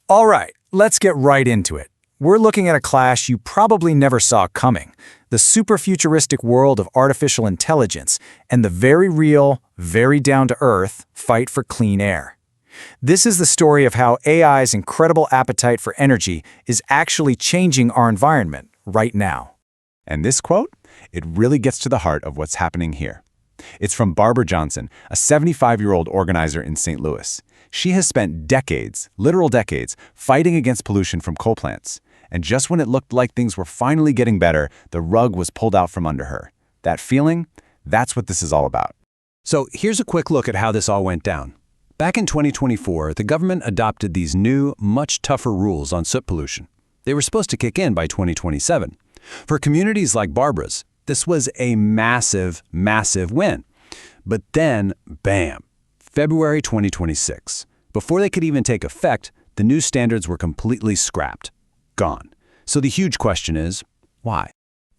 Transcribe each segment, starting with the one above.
All right, let's get right into it. We're looking at a clash you probably never saw coming: the super futuristic world of artificial intelligence and the very real, very down-to-earth fight for clean air. This is the story of how AI's incredible appetite for energy is actually changing our environment right now. And this quote, it really gets to the heart of what's happening here. It's from Barbara Johnson, a 75-year-old organizer in St. Louis. She has spent decades, literal decades, fighting against pollution from coal plants. And just when it looked like things were finally getting better, the rug was pulled out from under her. That feeling, that's what this is all about. So here's a quick look at how this all went down. Back in 2024, the government adopted these new, much tougher rules on soot pollution. They were supposed to kick in by 2027. For communities like Barbara's, this was a massive, massive win. But then, bam, February 2026. Before they could even take effect, the new standards were completely scrapped. Gone. So the huge question is, why?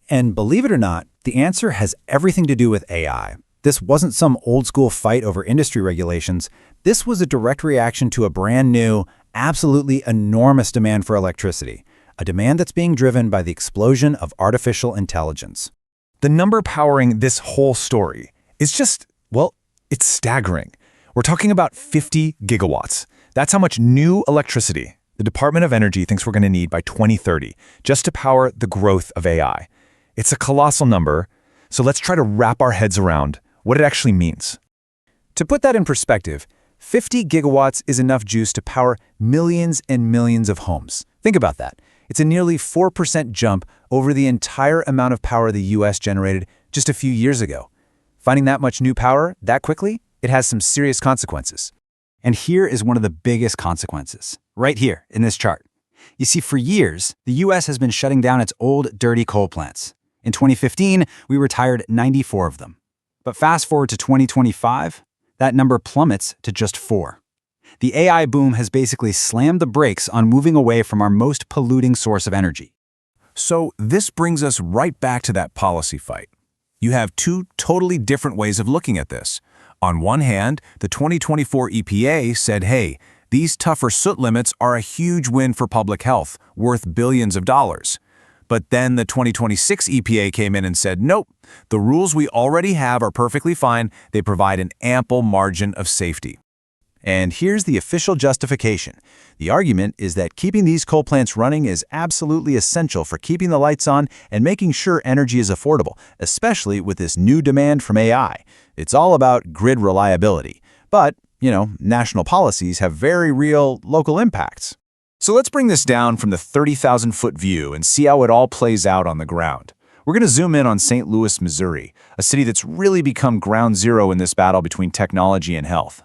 And believe it or not, the answer has everything to do with AI. This wasn't some old-school fight over industry regulations. This was a direct reaction to a brand new, absolutely enormous demand for electricity, a demand that's being driven by the explosion of artificial intelligence. The number powering this whole story is just, well, it's staggering. We're talking about 50 gigawatts. That's how much new electricity the Department of Energy thinks we're going to need by 2030 just to power the growth of AI. It's a colossal number, so let's try to wrap our heads around what it actually means. To put that in perspective, 50 gigawatts is enough juice to power millions and millions of homes. Think about that. It's a nearly 4% jump over the entire amount of power the US generated just a few years ago. Finding that much new power that quickly, it has some serious consequences. And here is one of the biggest consequences, right here in this chart. You see, for years, the US has been shutting down its old, dirty coal plants. In 2015, we retired 94 of them. But fast forward to 2025, that number plummets to just 4. The AI boom has basically slammed the brakes on moving away from our most polluting source of energy. So this brings us right back to that policy fight. You have two totally different ways of looking at this. On one hand, the 2024 EPA said, hey, these tougher soot limits are a huge win for public health, worth billions of dollars. But then the 2026 EPA came in and said, nope, the rules we already have are perfectly fine. They provide an ample margin of safety. And here's the official justification. The argument is that keeping these coal plants running is absolutely essential for keeping the lights on and making sure energy is affordable, especially with this new demand from AI. It's all about grid reliability. But, national policies have very real local impacts. So let's bring this down from the 30,000-foot view and see how it all plays out on the ground. We're going to zoom in on St. Louis, Missouri, a city that's really become ground zero in this battle between technology and health.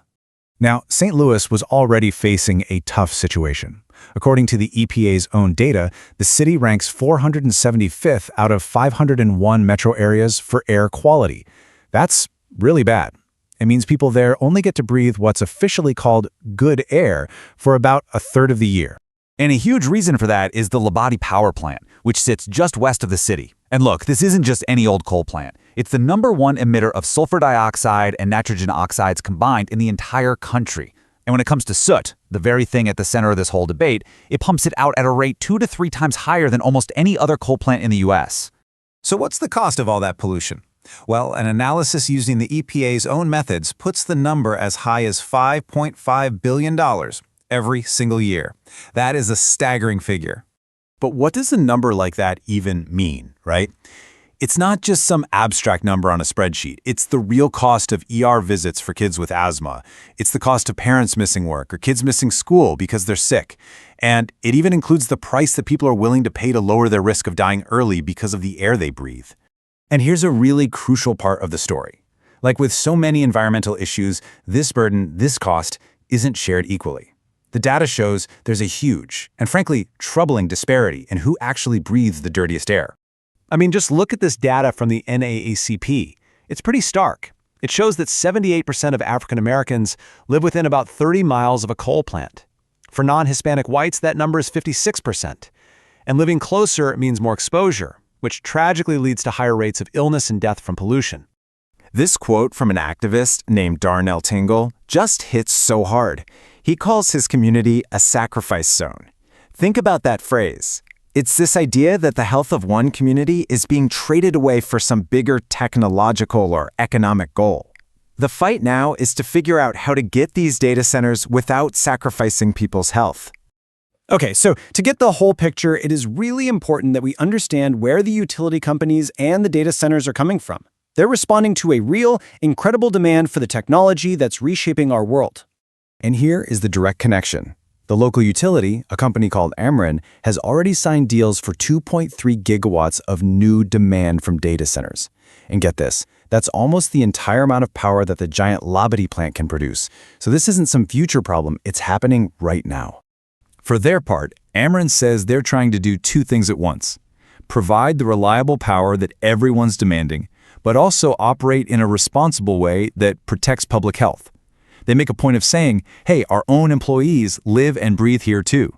Now, St. Louis was already facing a tough situation. According to the EPA's own data, the city ranks 475th out of 501 metro areas for air quality. That's really bad. It means people there only get to breathe what's officially called good air for about a third of the year. And a huge reason for that is the Labadie power plant, which sits just west of the city. And look, this isn't just any old coal plant. It's the #1 emitter of sulfur dioxide and nitrogen oxides combined in the entire country. And when it comes to soot, the very thing at the center of this whole debate, it pumps it out at a rate 2 to 3 times higher than almost any other coal plant in the US. So what's the cost of all that pollution? Well, an analysis using the EPA's own methods puts the number as high as $5.5 billion every single year. That is a staggering figure. But what does a number like that even mean, right? It's not just some abstract number on a spreadsheet. It's the real cost of ER visits for kids with asthma. It's the cost of parents missing work or kids missing school because they're sick. And it even includes the price that people are willing to pay to lower their risk of dying early because of the air they breathe. And here's a really crucial part of the story. Like with so many environmental issues, this burden, this cost, isn't shared equally. The data shows there's a huge, and frankly, troubling disparity in who actually breathes the dirtiest air. I mean, just look at this data from the NAACP. It's pretty stark. It shows that 78% of African Americans live within about 30 miles of a coal plant. For non-Hispanic whites, that number is 56%. And living closer means more exposure, which tragically leads to higher rates of illness and death from pollution. This quote from an activist named Darnell Tingle just hits so hard. He calls his community a sacrifice zone. Think about that phrase. It's this idea that the health of one community is being traded away for some bigger technological or economic goal. The fight now is to figure out how to get these data centers without sacrificing people's health. Okay, so to get the whole picture, it is really important that we understand where the utility companies and the data centers are coming from. They're responding to a real, incredible demand for the technology that's reshaping our world. And here is the direct connection. The local utility, a company called Ameren, has already signed deals for 2.3 gigawatts of new demand from data centers. And get this, that's almost the entire amount of power that the giant Labadie plant can produce. So this isn't some future problem, it's happening right now. For their part, Ameren says they're trying to do two things at once: provide the reliable power that everyone's demanding, but also operate in a responsible way that protects public health. They make a point of saying, hey, our own employees live and breathe here too.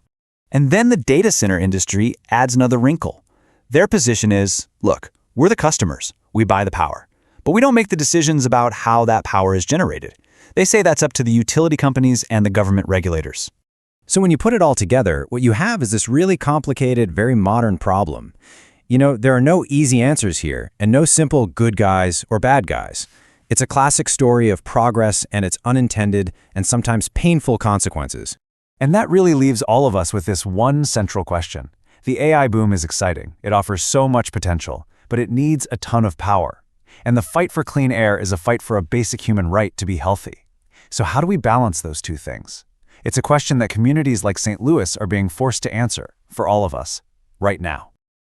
And then the data center industry adds another wrinkle. Their position is, look, we're the customers, we buy the power, but we don't make the decisions about how that power is generated. They say that's up to the utility companies and the government regulators. So when you put it all together, what you have is this really complicated, very modern problem. There are no easy answers here, and no simple good guys or bad guys. It's a classic story of progress and its unintended and sometimes painful consequences. And that really leaves all of us with this one central question. The AI boom is exciting. It offers so much potential, but it needs a ton of power. And the fight for clean air is a fight for a basic human right to be healthy. So how do we balance those two things? It's a question that communities like St. Louis are being forced to answer for all of us right now.